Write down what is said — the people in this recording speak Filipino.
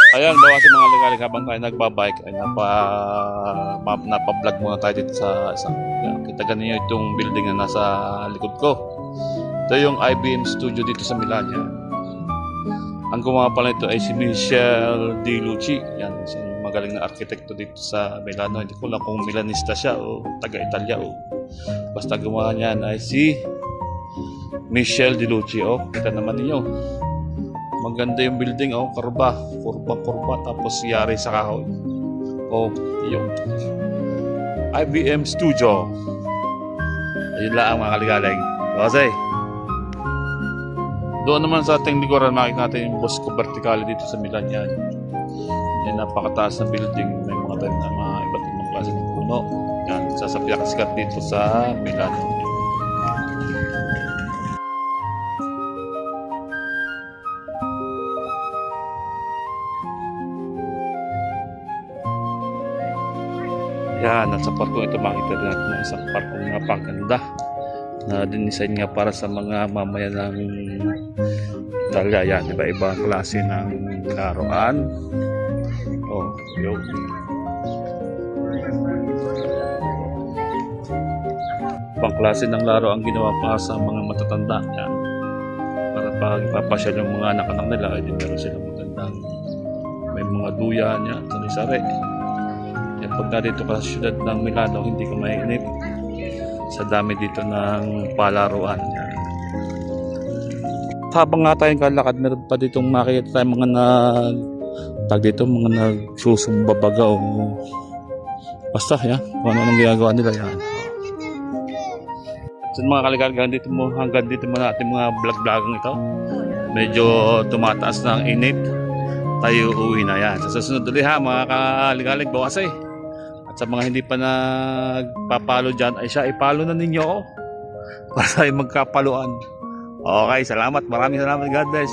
Ayan, bawa sa mga ligalig habang tayo nagbabike ay napa-vlog muna tayo dito sa isang. Kita ganyan itong building na nasa likod ko. Ito yung IBM studio dito sa Milan. Yan. Ang gumawa pala ito ay si Michel Di Lucci. Yan, isang magaling na arkitekto dito sa Milano. Hindi ko lang kung Milanista siya o taga-Italia o basta gumawa niyan ay si Michel Di Lucci. Oh, kita naman niyo. Maganda yung building, oh, kurba, tapos yari sa kahoy. Oh, yung IBM Studio. Ayun lang mga kaligaling. Kasi, doon naman sa ating likuran, makikita natin yung Bosco Verticale dito sa Milan yan. Yan, napakataas na building. May mga tayo na mga iba't ibang klase ng puno. Yan, sasapyaksikat dito sa Milan. Yan, at sa parkong ito makita din natin ang isang parkong napakaganda na dinisign nga para sa mga mamayan ng Italia. Yan, iba-ibang klase ng laruan. Oh, yun. Ibang klase ng laro ang ginawa para sa mga matatanda. Yan. Para pag ipapasyal yung mga anak-anak nila, ay di meron silang magandang may mga duyan yan, sari-sari. Yan, pagka dito ka sa syudad ng Milano, hindi ka mainip sa dami dito ng palaruan. Yan. Habang nga tayong kalakad, meron pa ditong makikita tayong mga mga nagsusumbabaga o basta yan, kung ano ginagawa nila yan. So mga kaligagan, hanggang dito muna ating mga vlog-vlogang ito. Medyo tumataas na ang init. Tayo uwi na yan. Sa susunod ulit ha mga kaligalig, bawas eh. At sa mga hindi pa nagpapalo dyan, ay siya, ipalo na ninyo ako para tayo magkapaluan. Okay, salamat. Maraming salamat. God bless.